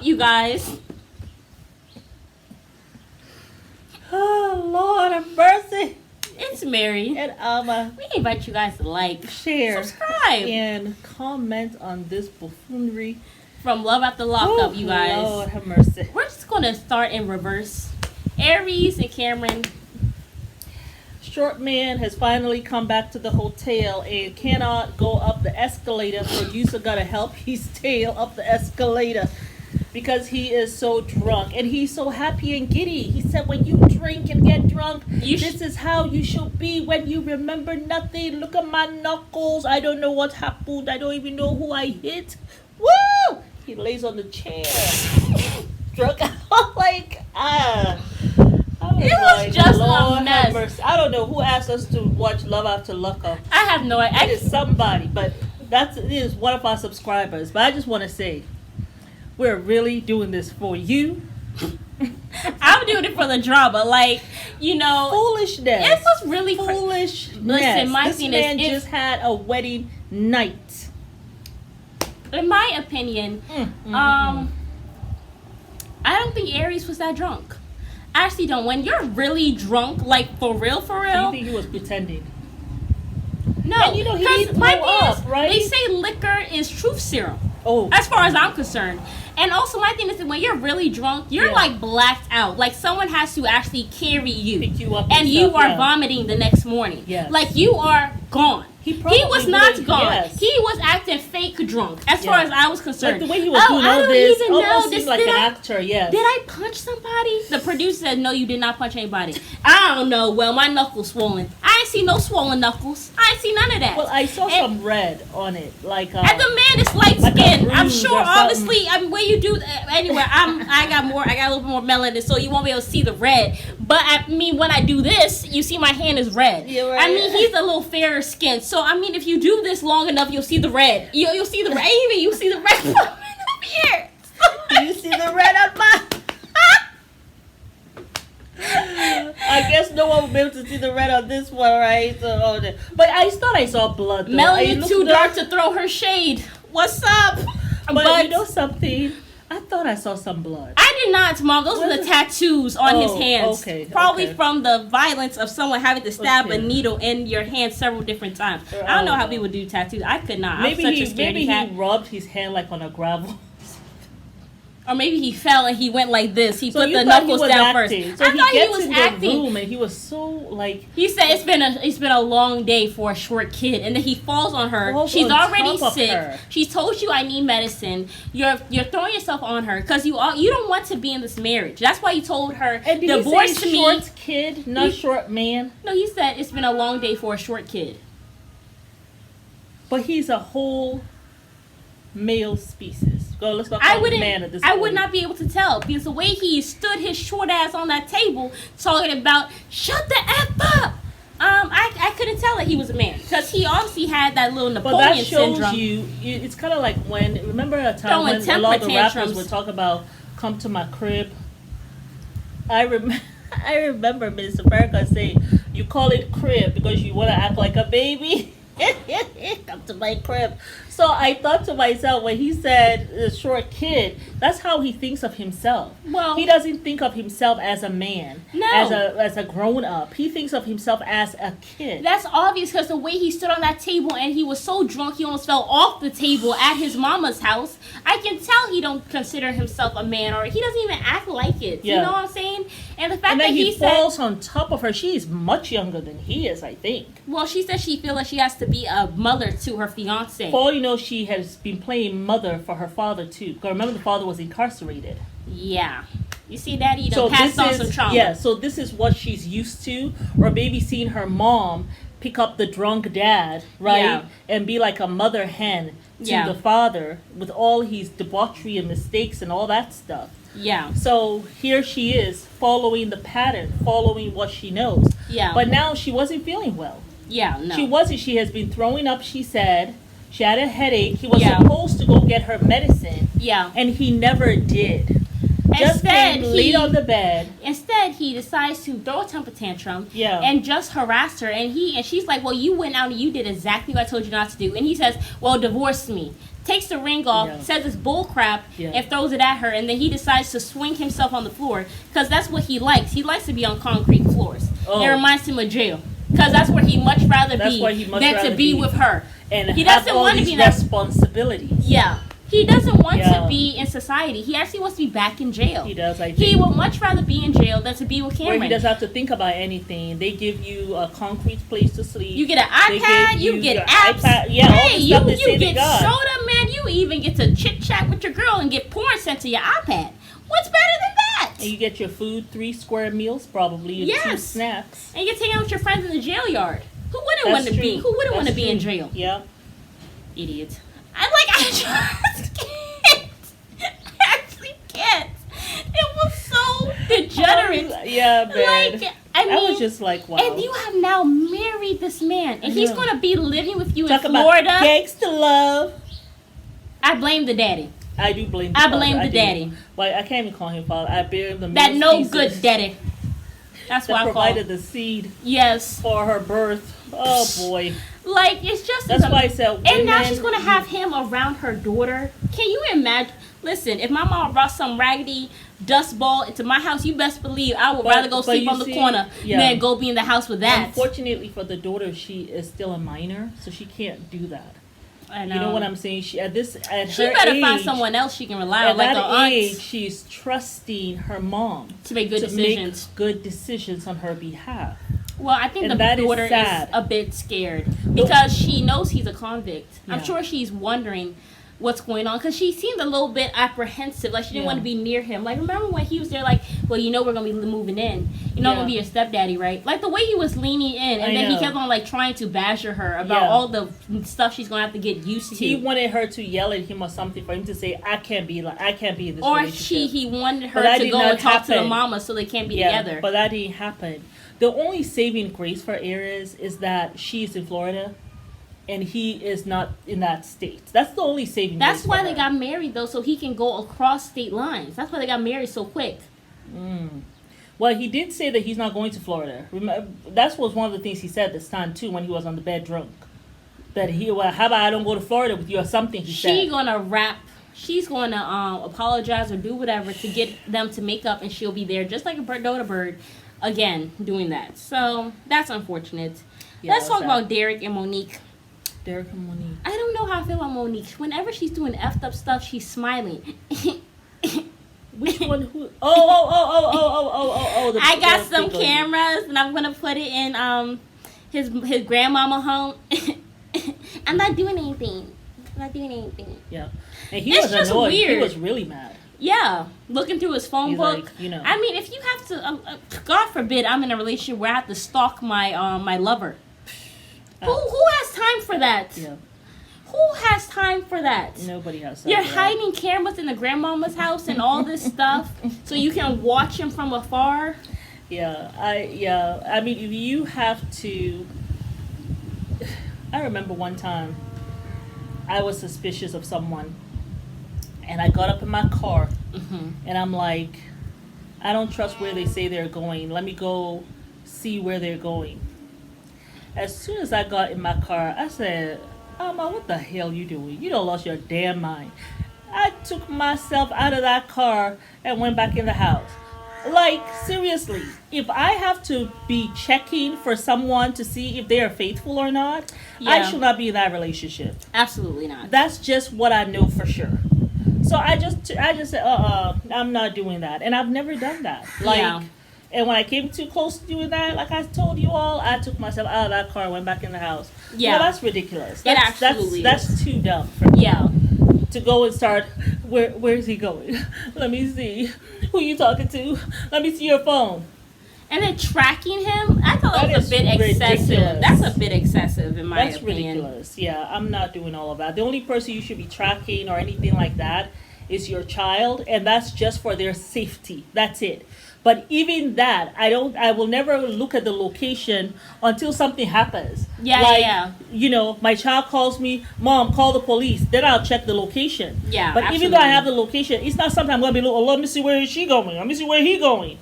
Lockup, you guys. Oh, Lord have mercy. It's Mary. And we invite you guys to like, share, subscribe, and comment on this buffoonery from Love After Lockup, you guys. Lord have mercy. We're just going to start in reverse. Aries and Cameron. Short man has finally come back to the hotel and cannot go up the escalator. Producer got to help his tail up the escalator because he is so drunk. And he's so happy and giddy. He said, when you drink and get drunk, this is how you should be when you remember nothing. Look at my knuckles. I don't know what happened. I don't even know who I hit. Woo! He lays on the chair. Drunk out like, It was just a mess. I don't know who asked us to watch Love After Lockup. I have no idea. It is somebody, but it is one of our subscribers. But I just want to say, we're really doing this for you. I'm doing it for the drama, foolishness. It was really foolishness. Listen, this man just had a wedding night. In my opinion, I don't think Aries was that drunk. I actually don't. When you're really drunk, like for real, Do you think he was pretending? No, and he didn't throw up, right? They say liquor is truth serum. Oh, as far as I'm concerned. And also, my thing is that when you're really drunk, you're like blacked out. Like someone has to actually carry you, pick you up, and you are vomiting the next morning. Yes. Like you are gone. He was not gone. Yes. He was acting fake drunk, as far as I was concerned. Like the way he was doing all this, almost seemed like an actor. Yes. Did I punch somebody? The producer said, "No, you did not punch anybody." I don't know. Well, my knuckles swollen. I ain't see no swollen knuckles. I ain't see none of that. Well, I saw some red on it, like. And the man is light skinned. I'm sure, obviously. I mean, when you do anyway, I got a little bit more melanin, so you won't be able to see the red. But I mean, when I do this, you see my hand is red. Right. I mean, he's a little fairer skinned. So I mean, if you do this long enough, you'll see the red. You'll see the red. Even you see the red from here. You see the red on my. I guess no one will be able to see the red on this one, right? So, but I thought I saw blood. Though. Melanie too dark to throw her shade. What's up? But you know something? I thought I saw some blood. I did not, Mom. Those were the tattoos on his hands. Okay. Probably from the violence of someone having to stab a needle in your hand several different times. I don't know how people do tattoos. I could not. Maybe I'm such a scaredy cat. He rubbed his hand like on a gravel. Or maybe he fell and he went like this. He put the knuckles down first. So I thought he was acting. The room and he was so like. He said it's been a long day for a short kid, and then he falls on her. She's already sick. She told you I need medicine. You're throwing yourself on her because you don't want to be in this marriage. That's why you told her and divorce me. Short kid, not short man. No, he said it's been a long day for a short kid. But he's a whole male species. Go, let's not I call him man at this point. I would not be able to tell because the way he stood his short ass on that table talking about shut the F up. I couldn't tell that he was a man because he obviously had that little Napoleon syndrome. But that shows you, it's kind of like remember a time when a lot of the rappers would talk about come to my crib. I remember Miss America saying, you call it crib because you want to act like a baby. Come to my crib. So I thought to myself when he said a short kid, that's how he thinks of himself. Well, he doesn't think of himself as a man, as a grown up. He thinks of himself as a kid. That's obvious because the way he stood on that table and he was so drunk he almost fell off the table at his mama's house. I can tell he don't consider himself a man, or he doesn't even act like it. Yeah. You know what I'm saying? And the fact that he falls on top of her, she is much younger than he is, I think. Well, she said she feels like she has to be a mother to her fiance. For all you know, she has been playing mother for her father too. Because remember, the father was incarcerated. Yeah. You see, Daddy, you done passed on some trauma. Yeah, so this is what she's used to. Or maybe seeing her mom pick up the drunk dad, right? Yeah. And be like a mother hen to the father with all his debauchery and mistakes and all that stuff. Yeah. So here she is following the pattern, following what she knows. Yeah. But now she wasn't feeling well. Yeah, no. She wasn't. She has been throwing up, she said. She had a headache. He was supposed to go get her medicine. Yeah. And he never did. Instead, laid on the bed. Instead, he decides to throw a temper tantrum. Yeah. And just harass her. And she's like, well, you went out and you did exactly what I told you not to do. And he says, well, divorce me. takes the ring off, says it's bull crap, and throws it at her, and then he decides to swing himself on the floor because that's what he likes. He likes to be on concrete floors. It reminds him of jail because that's where he much rather be than to be with her. And he doesn't want to be responsibilities. Yeah. He doesn't want to be in society. He actually wants to be back in jail. He does, I think. He would much rather be in jail than to be with Cameron. Where he doesn't have to think about anything. They give you a concrete place to sleep. You get an iPad. You get apps. iPad, hey, you get soda, man. You even get to chit-chat with your girl and get porn sent to your iPad. What's better than that? And you get your food, 3 square meals probably, and 2 snacks. And you get to hang out with your friends in the jail yard. Who wouldn't want to be? Who wouldn't want to be in jail? Yeah. Idiots. I just can't. I actually can't. It was so degenerate. Yeah, man. Like, I was just like, wow. And you have now married this man, and he's going to be living with you Talk in Florida. About gangsta love. I blame the daddy. I do blame. I blame the daddy. Well, I can't even call him father. I blame the that no good daddy. That's why I provided the seed. Yes. For her birth. Oh boy. Like, it's just... That's why I said... And now she's going to have him around her daughter. Can you imagine? Listen, if my mom brought some raggedy dust ball into my house, you best believe I would rather go sleep on the corner than go be in the house with that. Unfortunately for the daughter, she is still a minor, so she can't do that. I know. You know what I'm saying? She better find someone else she can rely on. Like at that age, she's trusting her mom to make good decisions. Good decisions on her behalf. Well, I think the daughter is a bit scared because she knows he's a convict. Yeah. I'm sure she's wondering what's going on because she seemed a little bit apprehensive. Like she didn't want to be near him. Like remember when he was there? Like, well, you know we're gonna be moving in. You know I'm gonna be your stepdaddy, right? Like the way he was leaning in, and then he kept on like trying to badger her about all the stuff she's gonna have to get used to. He wanted her to yell at him or something for him to say, "I can't be in this." Or he wanted her to go and talk to the mama so they can't be together. But that didn't happen. The only saving grace for Aries is that she's in Florida and he is not in that state. That's the only saving grace. That's why they got married, though, so he can go across state lines. That's why they got married so quick. Well, he did say that he's not going to Florida. Remember, that was one of the things he said this time, too, when he was on the bed drunk. That how about I don't go to Florida with you or something, he said. She's going to apologize or do whatever to get them to make up, and she'll be there just like a bird, bird. Again, doing that. So, that's unfortunate. Let's talk about Derek and Monique. Derek and Monique. I don't know how I feel about Monique. Whenever she's doing effed up stuff, she's smiling. Which one? Who? Oh. I got some cameras, and I'm going to put it in his grandmama home. I'm not doing anything. Yeah. And he was annoyed. Weird. He was really mad. Yeah, looking through his phone book. Like, you know. I mean, if you have to, God forbid, I'm in a relationship where I have to stalk my my lover. Who has time for that? Yeah. Who has time for that? Nobody has time. You're hiding cameras in the grandmama's house and all this stuff so you can watch him from afar. Yeah, I mean, if you have to, I remember one time I was suspicious of someone. And I got up in my car, and I'm like, I don't trust where they say they're going. Let me go see where they're going. As soon as I got in my car, I said, Alma, what the hell you doing? You done lost your damn mind. I took myself out of that car and went back in the house. Like, seriously, if I have to be checking for someone to see if they are faithful or not, I should not be in that relationship. Absolutely not. That's just what I know for sure. So I just said, I'm not doing that. And I've never done that. And when I came too close to doing that, like I told you all, I took myself out of that car and went back in the house. Yeah. Well, that's ridiculous. That's too dumb for me. Yeah. To go and start, where is he going? Let me see. Who you talking to? Let me see your phone. And then tracking him, I thought that was a bit excessive. That's a bit excessive in my opinion. That's ridiculous. Yeah, I'm not doing all of that. The only person you should be tracking or anything like that is your child, and that's just for their safety. That's it. But even that, I will never look at the location until something happens. Yeah. You know, my child calls me, Mom, call the police. Then I'll check the location. Yeah, but absolutely. Even though I have the location, it's not something I'm going to be looking, let me see where is she going. Let me see where he going.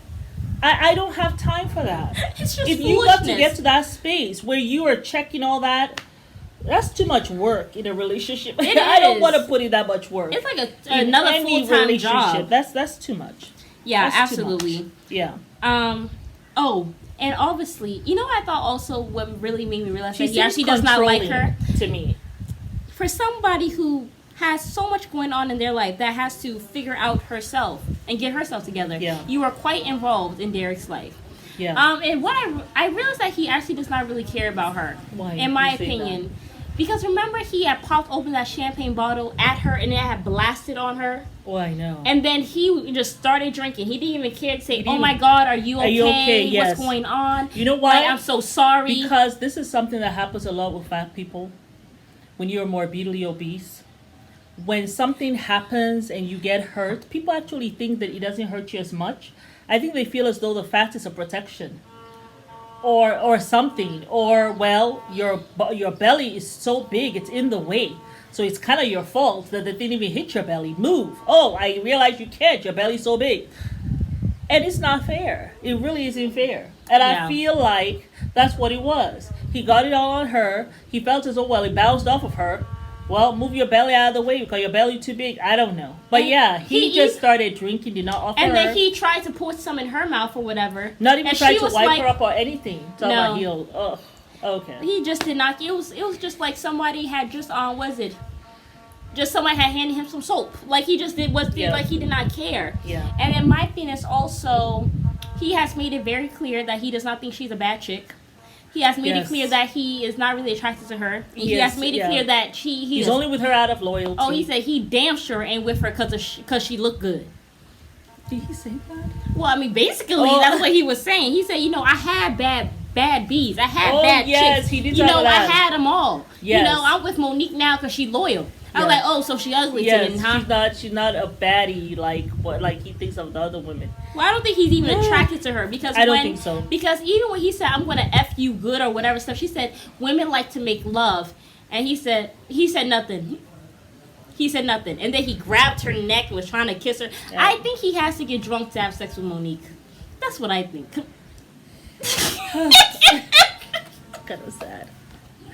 I don't have time for that. It's just if you got to get to that space where you are checking all that, That's too much work in a relationship. It I don't is. want to put in that much work. It's like another full-time job. That's too much. Yeah, that's absolutely. Much. Yeah. Oh, and obviously, you know what I thought also what really made me realize She that he actually does not like her? To me. For somebody who has so much going on in their life that has to figure out herself and get herself together. Yeah. You are quite involved in Derek's life. Yeah. And what I realized that he actually does not really care about her. Why? In my opinion. Because remember he had popped open that champagne bottle at her and it had blasted on her? Oh, I know. And then he just started drinking. He didn't even care to say, "Oh my God, are you okay? Are you okay? Yes. What's going on? You know why? Like, I'm so sorry." Because this is something that happens a lot with fat people. When you're morbidly obese, when something happens and you get hurt, people actually think that it doesn't hurt you as much. I think they feel as though the fat is a protection. Or something. Or, well, your belly is so big, it's in the way. So it's kind of your fault that they didn't even hit your belly. Move. Oh, I realize you can't. Your belly's so big. And it's not fair. It really isn't fair. And I feel like that's what it was. He got it all on her. He felt as though, well, it bounced off of her. Well, move your belly out of the way because your belly too big. I don't know. But yeah, he just started drinking, did not offer her. And then he tried to put some in her mouth or whatever. Not even tried to wipe her up or anything. Talk about heel. Ugh. Okay. He just did not. It was just like somebody had just just somebody had handed him some soap. Like he just like he did not care. Yeah. And in my opinion, it's also he has made it very clear that he does not think she's a bad chick. He has made it clear that he is not really attracted to her. He has made it clear that he's only with her out of loyalty. Oh, he said he damn sure ain't with her because she looked good. Did he say that? Well, I mean, basically that's what he was saying. He said, I had bad bees. I had bad chicks. He did that. I had them all. Yes. I'm with Monique now because she's loyal. I was like, oh, so she ugly too, huh? She's not a baddie like he thinks of the other women. Well, I don't think he's even attracted to her because I don't think so. Because even when he said I'm gonna F you good or whatever stuff, she said women like to make love, and he said nothing. He said nothing, and then he grabbed her neck and was trying to kiss her. Yeah. I think he has to get drunk to have sex with Monique. That's what I think. Kind of sad.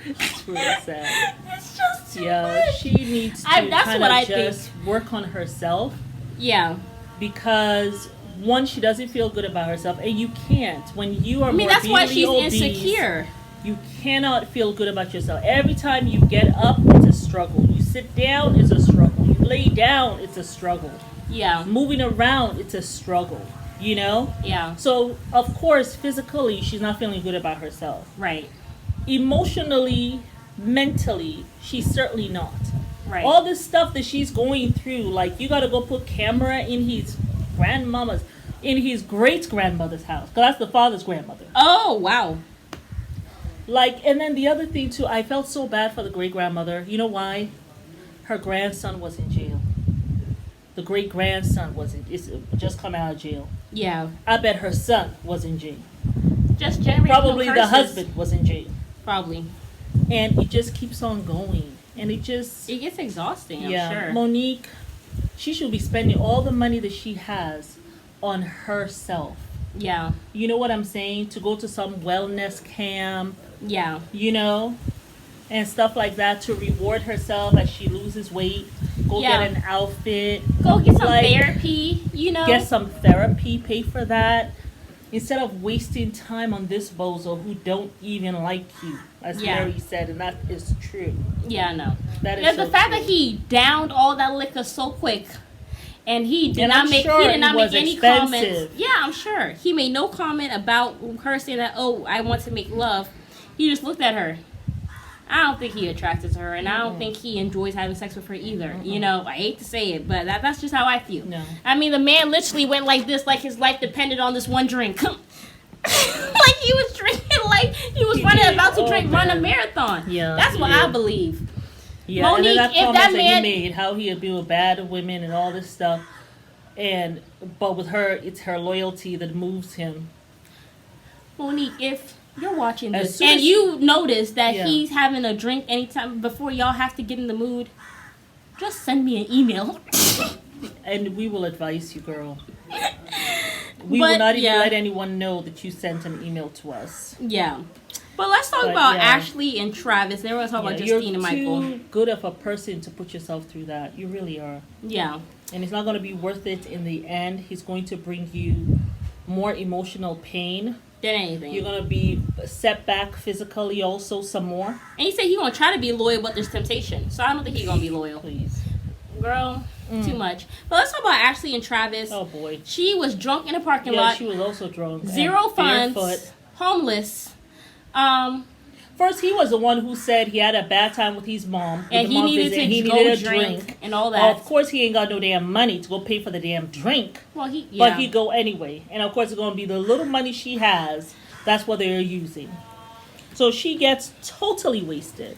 It's really sad. It's just too much. She needs to just work on herself. Yeah. Because one, she doesn't feel good about herself, and you can't when you are. That's why she's obese, insecure. You cannot feel good about yourself. Every time you get up, it's a struggle. You sit down, it's a struggle. You lay down, it's a struggle. Yeah. Moving around, it's a struggle. Yeah. So of course, physically, she's not feeling good about herself. Right. Emotionally, mentally, she's certainly not. Right. All this stuff that she's going through, like you got to go put camera in his great grandmother's house, because that's the father's grandmother. Oh, wow. And then the other thing too, I felt so bad for the great grandmother. You know why? Her grandson was in jail. The great grandson it's just come out of jail. Yeah. I bet her son was in jail. Just generating probably the husband was in jail. Probably. And it just keeps on going. And it gets exhausting, I'm sure. Monique, she should be spending all the money that she has on herself. Yeah. You know what I'm saying? To go to some wellness camp. Yeah. And stuff like that to reward herself as she loses weight. Go get an outfit. Go get some therapy, Get some therapy, pay for that. Instead of wasting time on this bozo who don't even like you, as Mary said, and that is true. Yeah, I know. That is the fact that he downed all that liquor so quick, and he did not make any comments. Yeah, I'm sure he made no comment about her saying that. Oh, I want to make love. He just looked at her. I don't think he attracted to her, and I don't think he enjoys having sex with her either. I hate to say it, but that's just how I feel. No. I mean, the man literally went like this, like his life depended on this one drink. Like he was drinking, like he was about to run a marathon. Yeah, that's what I believe. Yeah, Monique, and then that comment that he made, how he had been with bad women and all this stuff, but with her, it's her loyalty that moves him. Monique, if you're watching this and you notice that he's having a drink anytime before y'all have to get in the mood, just send me an email. And we will advise you, girl. We will not even let anyone know that you sent an email to us. Yeah. But let's talk about Ashley and Travis. Then we're going to talk about Justine and Michael. You're too good of a person to put yourself through that. You really are. Yeah. And it's not going to be worth it in the end. He's going to bring you more emotional pain than anything. You're going to be set back physically also some more. And he said he's going to try to be loyal, but there's temptation. So I don't think he's going to be loyal. Please. Girl, too much. But let's talk about Ashley and Travis. Oh, boy. She was drunk in a parking lot. Yeah, she was also drunk. Zero funds. Homeless. First, he was the one who said he had a bad time with his mom. And he needed to go drink and all that. Of course, he ain't got no damn money to go pay for the damn drink. Well, But he go anyway. And, of course, it's going to be the little money she has. That's what they're using. So she gets totally wasted.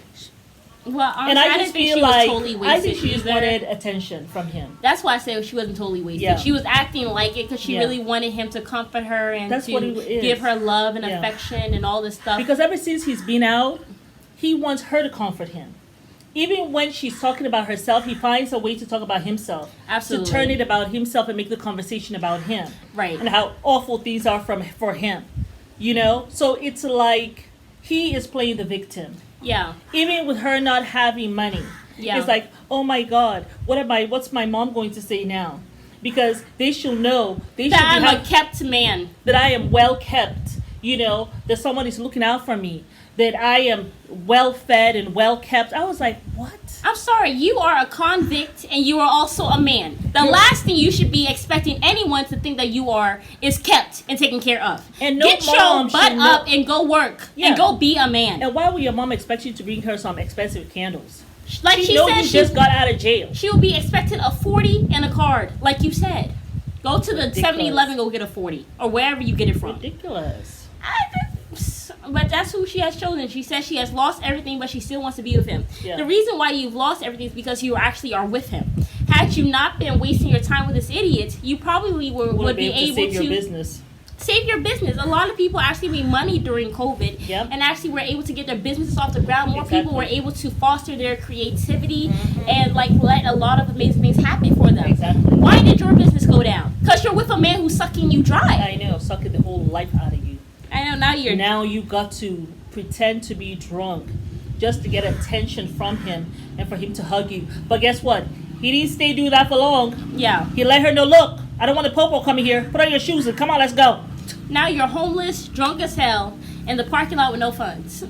Well, and I just feel like totally wasted. I think she just wanted attention from him. That's why I said she wasn't totally wasted. Yeah. She was acting like it because she really wanted him to comfort her and to give her love and affection and all this stuff. Because ever since he's been out, he wants her to comfort him. Even when she's talking about herself, he finds a way to talk about himself. Absolutely. To turn it about himself and make the conversation about him. Right. And how awful things are for him. You know? So it's like he is playing the victim. Yeah. Even with her not having money. Yeah. It's like, oh my God, what's my mom going to say now? Because they should know that I'm a kept man. That I am well kept. You know, that someone is looking out for me. That I am well fed and well kept. I was like, what? I'm sorry, you are a convict and you are also a man. The last thing you should be expecting anyone to think that you are is kept and taken care of. And get your butt up and go work and go be a man. And why would your mom expect you to bring her some expensive candles? Like she said, she just got out of jail. She will be expecting a 40 and a card, like you said. Go to the 7-Eleven, go get a 40 or wherever you get it from. Ridiculous. But that's who she has chosen. She says she has lost everything, but she still wants to be with him. Yeah. The reason why you've lost everything is because you actually are with him. Had you not been wasting your time with this idiot, you probably would be able to save your business. Save your business. A lot of people actually made money during COVID and actually were able to get their businesses off the ground. More people were able to foster their creativity and let a lot of amazing things happen for them. Exactly. Why did your business go down? Because you're with a man who's sucking you dry. I know, sucking the whole life out of you. I know, now you got to pretend to be drunk just to get attention from him and for him to hug you. But guess what? He didn't stay doing that for long. Yeah. He let her know, look, I don't want the popo coming here. Put on your shoes and come on, let's go. Now you're homeless, drunk as hell, in the parking lot with no funds.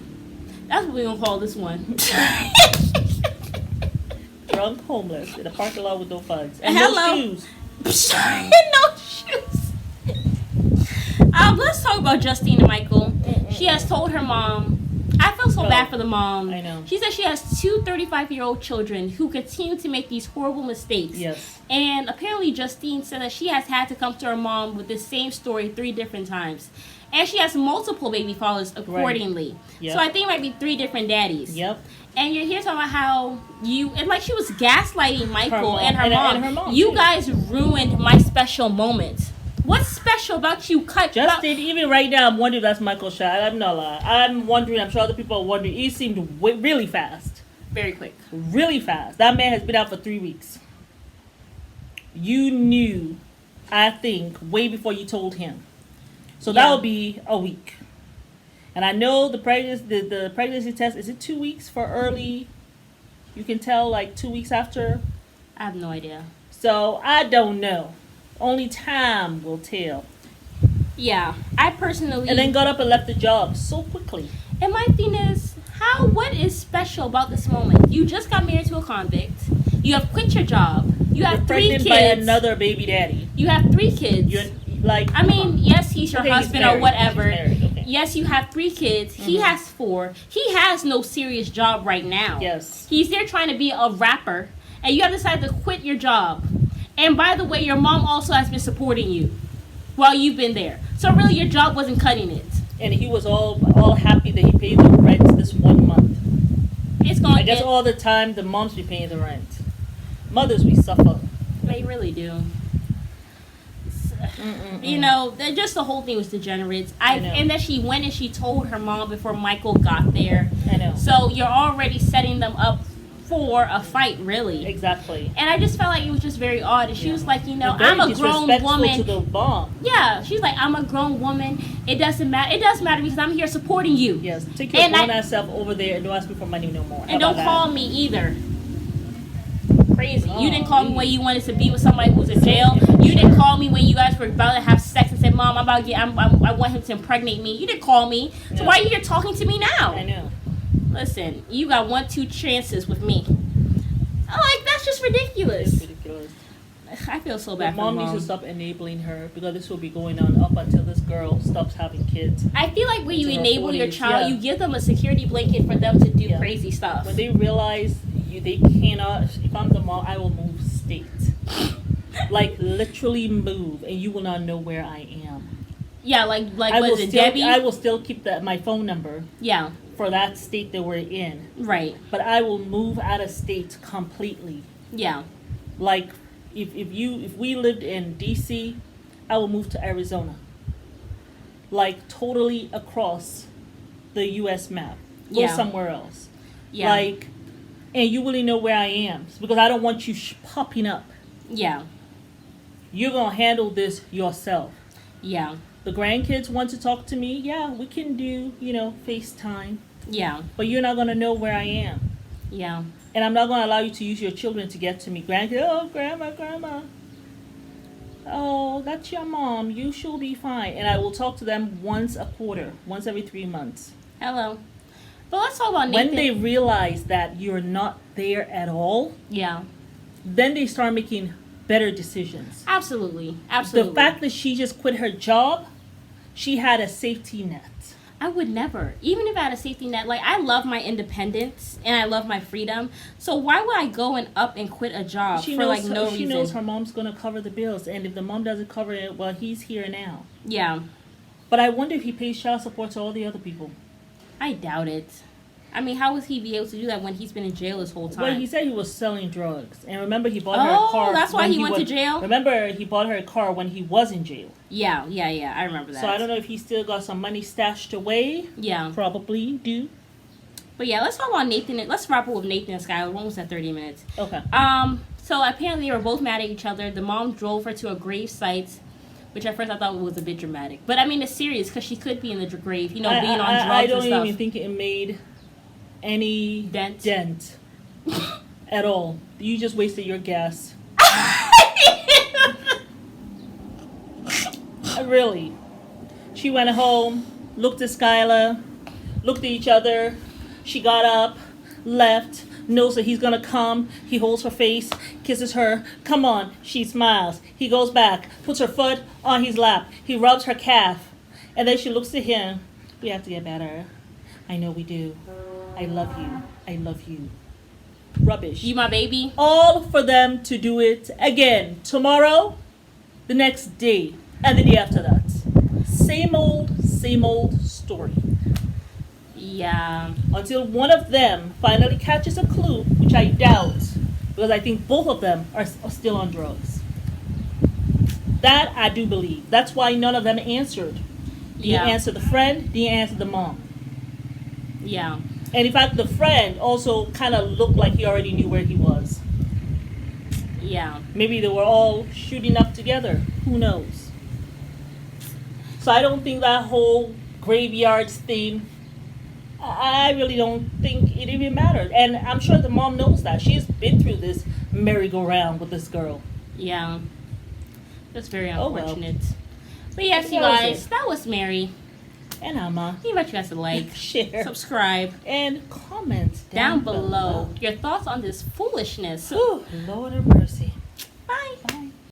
That's what we're going to call this one. Drunk, homeless, in the parking lot with no funds. And no shoes. No shoes. Let's talk about Justine and Michael. She has told her mom, I feel so bad for the mom. I know. She said she has 2 35-year-old children who continue to make these horrible mistakes. Yes. And apparently Justine said that she has had to come to her mom with the same story 3 different times. And she has multiple baby fathers accordingly. Right. Yep. So I think it might be 3 different daddies. Yep. And you're here talking about how she was gaslighting Michael and her mom. You guys ruined my special moment. What's special about you? Justin, even right now, I'm wondering if that's Michael's shot. I'm not lying. I'm wondering. I'm sure other people are wondering. He seemed really fast. Very quick. Really fast. That man has been out for 3 weeks. You knew, I think, way before you told him. So that would be a week. And I know the pregnancy test, is it 2 weeks for early? You can tell like 2 weeks after? I have no idea. So I don't know. Only time will tell. Yeah, I personally... And then got up and left the job so quickly. And my thing is, what is special about this moment? You just got married to a convict. You have quit your job. You have 3 kids. By another baby daddy. You have 3 kids. Yes, he's your husband or whatever. Okay. Yes, you have 3 kids. Mm-hmm. He has 4. He has no serious job right now. Yes. He's there trying to be a rapper. And you have decided to quit your job. And by the way, your mom also has been supporting you while you've been there. So really, your job wasn't cutting it. And he was all happy that he paid the rent this 1 month. I guess all the time the moms be paying the rent. Mothers, we suffer. They really do. You know, just the whole thing was degenerate. And then she went and she told her mom before Michael got there. I know. So you're already setting them up for a fight, really. Exactly. And I just felt like it was just very odd. And she was like, I'm a grown woman. To the mom. Yeah, she's like, I'm a grown woman. It doesn't matter. It does matter because I'm here supporting you. Yes, take your grown ass self over there and don't ask me for money no more. And don't call me either. Crazy. You didn't call me when you wanted to be with somebody who was in jail. You didn't call me when you guys were about to have sex and said, Mom, I want him to impregnate me. You didn't call me. So why are you here talking to me now? I know. Listen, you got 1-2 chances with me. I'm like, that's just ridiculous. It's ridiculous. I feel so bad for Mom needs to stop enabling her because this will be going on up until this girl stops having kids. I feel like when you enable your child, you give them a security blanket for them to do crazy stuff. When they realize they cannot, if I'm the mom, I will move state. Like literally move, and you will not know where I am. Yeah, like was it Debbie? I will still keep my phone number. Yeah. For that state that we're in. Right. But I will move out of state completely. Yeah. Like if we lived in DC, I will move to Arizona. Like totally across the US map. Go somewhere else. Yeah. Like, and you really know where I am because I don't want you popping up. Yeah. You're going to handle this yourself. Yeah. The grandkids want to talk to me. Yeah, we can do, FaceTime. Yeah. But you're not going to know where I am. Yeah. And I'm not going to allow you to use your children to get to me. Grandkids, oh, grandma. Oh, that's your mom. You should be fine. And I will talk to them once a quarter, once every 3 months. Hello. But let's talk about Nathan. When they realize that you're not there at all, then they start making better decisions. Absolutely. The fact that she just quit her job, she had a safety net. I would never. Even if I had a safety net, like, I love my independence and I love my freedom. So why would I go and up and quit a job no reason? She knows her mom's going to cover the bills. And if the mom doesn't cover it, well, he's here now. Yeah. But I wonder if he pays child support to all the other people. I doubt it. I mean, how would he be able to do that when he's been in jail this whole time? Well, he said he was selling drugs. And remember, he bought her a car. Oh, that's why he went to jail? Remember, he bought her a car when he was in jail. Yeah. I remember that. So I don't know if he still got some money stashed away. Yeah. Probably do. But yeah, let's talk about Nathan. Let's wrap up with Nathan and Skyler. We're almost at 30 minutes. Okay. So apparently they were both mad at each other. The mom drove her to a grave site, which at first I thought was a bit dramatic. But I mean, it's serious because she could be in the grave, being on drugs and stuff. I don't even think it made any dent at all. You just wasted your gas. Really. She went home, looked at Skyler, looked at each other. She got up, left, knows that he's gonna come. He holds her face, kisses her. Come on. She smiles. He goes back, puts her foot on his lap. He rubs her calf. And then she looks at him. We have to get better. I know we do. I love you. I love you. Rubbish. You my baby? All for them to do it again. Tomorrow, the next day, and the day after that. Same old story. Yeah. Until one of them finally catches a clue, which I doubt, because I think both of them are still on drugs. That I do believe. That's why none of them answered. Didn't answer the friend, didn't answer the mom. Yeah. And in fact, the friend also kind of looked like he already knew where he was. Yeah. Maybe they were all shooting up together. Who knows? So I don't think that whole graveyard thing, I really don't think it even mattered. And I'm sure the mom knows that. She's been through this merry-go-round with this girl. Yeah. That's very unfortunate. Well. But yes, you guys, that was Mary. And Amma. You bet you guys to like, share, subscribe, and comment down below your thoughts on this foolishness. Ooh, Lord have mercy.